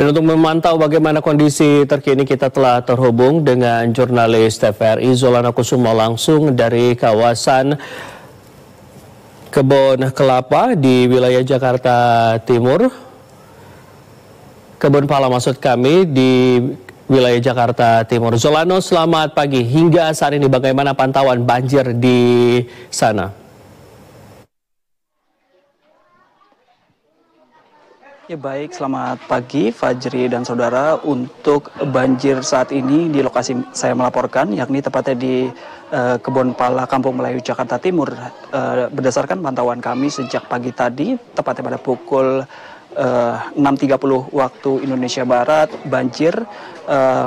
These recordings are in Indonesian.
Dan untuk memantau bagaimana kondisi terkini, kita telah terhubung dengan jurnalis TVRI Zolana Kusuma langsung dari kawasan Kebon Kelapa di wilayah Jakarta Timur. Kebon Pala maksud kami di wilayah Jakarta Timur. Zolano, selamat pagi. Hingga saat ini bagaimana pantauan banjir di sana? Ya baik, selamat pagi Fajri dan saudara. Untuk banjir saat ini di lokasi saya melaporkan, yakni tepatnya di Kebon Pala, Kampung Melayu, Jakarta Timur. Berdasarkan pantauan kami sejak pagi tadi, tepatnya pada pukul 6.30 waktu Indonesia Barat, banjir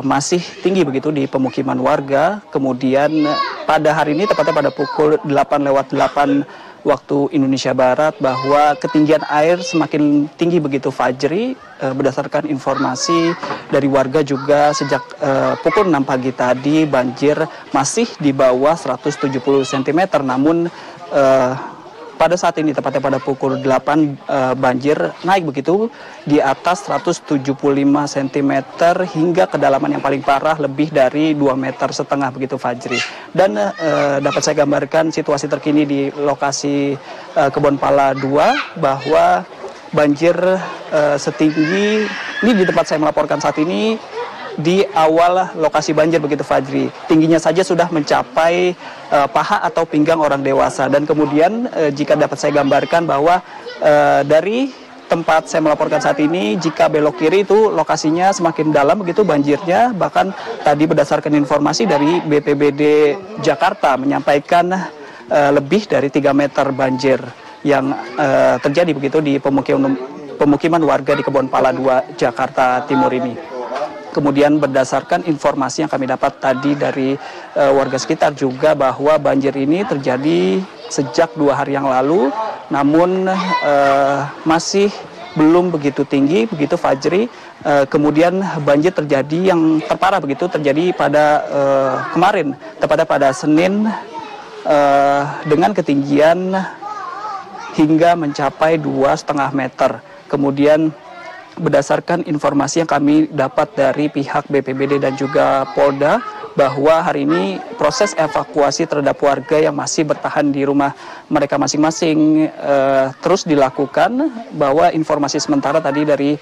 masih tinggi begitu di pemukiman warga. Kemudian pada hari ini, tepatnya pada pukul 8:08 waktu Indonesia Barat, bahwa ketinggian air semakin tinggi begitu Fajri. Berdasarkan informasi dari warga juga sejak pukul 6 pagi tadi, banjir masih di bawah 170 cm. Namun pada saat ini, tepatnya pada pukul 8, banjir naik begitu di atas 175 cm hingga kedalaman yang paling parah lebih dari 2,5 meter begitu Fajri. Dan dapat saya gambarkan situasi terkini di lokasi Kebon Pala 2, bahwa banjir setinggi ini di tempat saya melaporkan saat ini, di awal lokasi banjir begitu Fajri, tingginya saja sudah mencapai paha atau pinggang orang dewasa. Dan kemudian jika dapat saya gambarkan bahwa dari tempat saya melaporkan saat ini, jika belok kiri itu lokasinya semakin dalam begitu banjirnya. Bahkan tadi berdasarkan informasi dari BPBD Jakarta menyampaikan lebih dari 3 meter banjir yang terjadi begitu di pemukiman warga di Kebon Pala 2 Jakarta Timur ini. Kemudian berdasarkan informasi yang kami dapat tadi dari warga sekitar juga, bahwa banjir ini terjadi sejak 2 hari yang lalu, namun masih belum begitu tinggi begitu Fajri. Kemudian banjir terjadi yang terparah begitu terjadi pada kemarin, tepatnya pada Senin, dengan ketinggian hingga mencapai 2,5 meter. Kemudian berdasarkan informasi yang kami dapat dari pihak BPBD dan juga Polda, bahwa hari ini proses evakuasi terhadap warga yang masih bertahan di rumah mereka masing-masing terus dilakukan. Bahwa informasi sementara tadi dari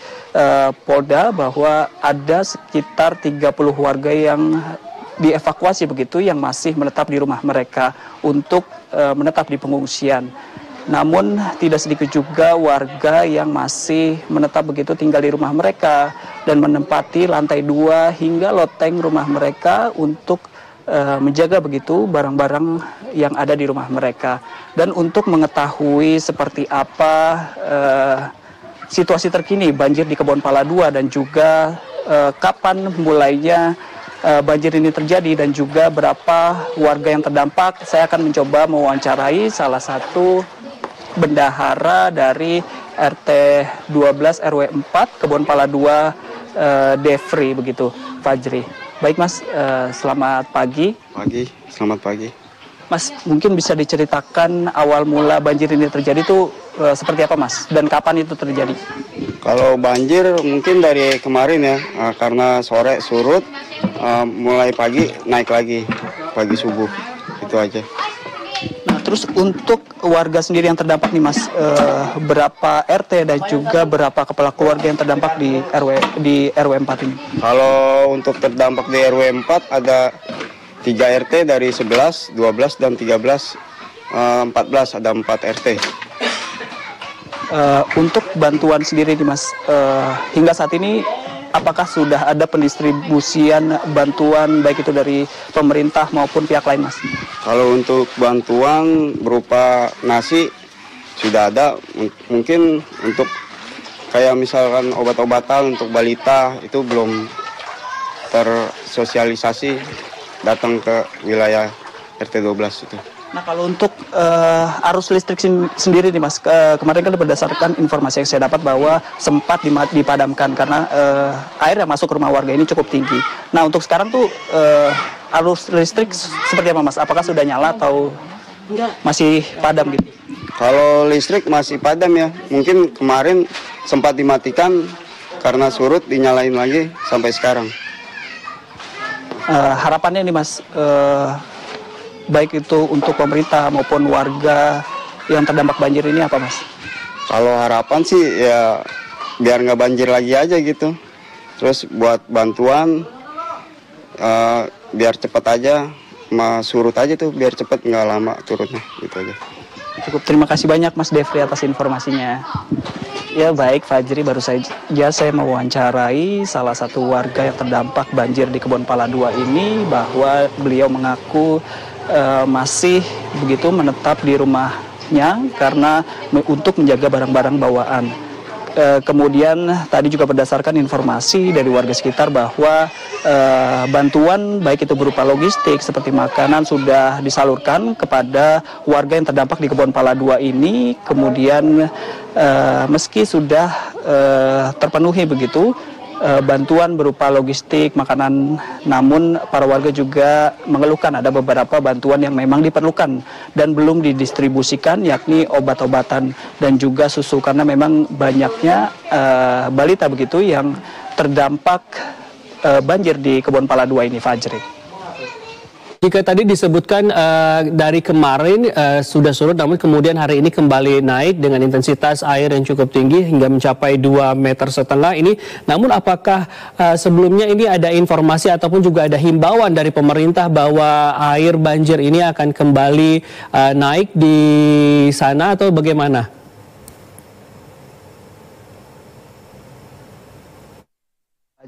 Polda, bahwa ada sekitar 30 warga yang dievakuasi begitu, yang masih menetap di rumah mereka untuk menetap di pengungsian. Namun tidak sedikit juga warga yang masih menetap begitu tinggal di rumah mereka dan menempati lantai 2 hingga loteng rumah mereka untuk menjaga begitu barang-barang yang ada di rumah mereka. Dan untuk mengetahui seperti apa situasi terkini banjir di Kebon Pala 2 dan juga kapan mulainya banjir ini terjadi dan juga berapa warga yang terdampak, saya akan mencoba mewawancarai salah satu bendahara dari RT 12 RW 4 Kebon Pala 2, Devri begitu Fajri. Baik Mas, selamat pagi. Selamat pagi. Mas, mungkin bisa diceritakan awal mula banjir ini terjadi itu seperti apa Mas, dan kapan itu terjadi? Kalau banjir mungkin dari kemarin ya, karena sore surut, mulai pagi naik lagi, pagi subuh, itu aja. Nah, terus untuk warga sendiri yang terdampak nih Mas, berapa RT dan juga berapa kepala keluarga yang terdampak di RW 4 ini? Kalau untuk terdampak di RW 4 ada 3 RT dari 11, 12 dan 13, 14, ada 4 RT. Untuk bantuan sendiri nih Mas, hingga saat ini apakah sudah ada pendistribusian bantuan baik itu dari pemerintah maupun pihak lain Mas? Kalau untuk bantuan berupa nasi sudah ada, mungkin untuk kayak misalkan obat-obatan untuk balita itu belum tersosialisasi datang ke wilayah RT 12 itu. Nah, kalau untuk arus listrik sendiri nih Mas, kemarin kan berdasarkan informasi yang saya dapat bahwa sempat dipadamkan karena air yang masuk ke rumah warga ini cukup tinggi. Nah, untuk sekarang tuh arus listrik seperti apa Mas? Apakah sudah nyala atau masih padam gitu? Kalau listrik masih padam ya, mungkin kemarin sempat dimatikan karena surut dinyalain lagi sampai sekarang. Harapannya nih Mas, baik itu untuk pemerintah maupun warga yang terdampak banjir ini apa Mas? Kalau harapan sih ya biar nggak banjir lagi aja gitu. Terus buat bantuan biar cepat aja, surut aja tuh biar cepat, nggak lama turutnya gitu aja. Cukup, terima kasih banyak Mas Devri atas informasinya. Ya baik Fajri, baru saja saya mewawancarai salah satu warga yang terdampak banjir di Kebonpala 2 ini, bahwa beliau mengaku masih begitu menetap di rumahnya karena untuk menjaga barang-barang bawaan. Kemudian tadi juga berdasarkan informasi dari warga sekitar bahwa bantuan baik itu berupa logistik seperti makanan sudah disalurkan kepada warga yang terdampak di Kebonpala 2 ini. Kemudian meski sudah terpenuhi begitu bantuan berupa logistik, makanan, namun para warga juga mengeluhkan ada beberapa bantuan yang memang diperlukan dan belum didistribusikan, yakni obat-obatan dan juga susu, karena memang banyaknya balita begitu yang terdampak banjir di Kebonpala 2 ini, Fajri. Jika tadi disebutkan dari kemarin sudah surut, namun kemudian hari ini kembali naik dengan intensitas air yang cukup tinggi hingga mencapai 2,5 meter ini. Namun apakah sebelumnya ini ada informasi ataupun juga ada himbauan dari pemerintah bahwa air banjir ini akan kembali naik di sana atau bagaimana?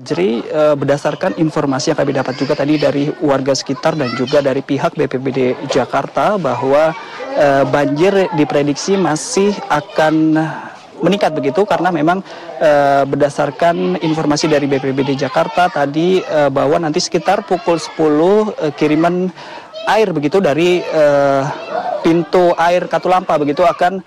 Jadi berdasarkan informasi yang kami dapat juga tadi dari warga sekitar dan juga dari pihak BPBD Jakarta, bahwa banjir diprediksi masih akan meningkat begitu, karena memang berdasarkan informasi dari BPBD Jakarta tadi bahwa nanti sekitar pukul 10 kiriman air begitu dari pintu air Katulampa begitu akan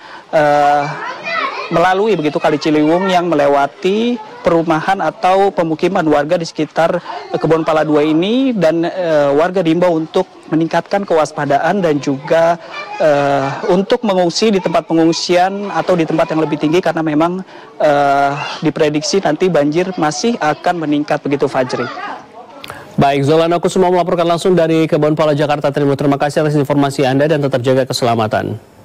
melalui begitu Kali Ciliwung yang melewati perumahan atau pemukiman warga di sekitar Kebonpala 2 ini, dan warga diimbau untuk meningkatkan kewaspadaan dan juga untuk mengungsi di tempat pengungsian atau di tempat yang lebih tinggi, karena memang diprediksi nanti banjir masih akan meningkat begitu, Fajri. Baik, Zolano Kusuma melaporkan langsung dari Kebonpala Jakarta Timur. Terima kasih atas informasi Anda dan tetap jaga keselamatan.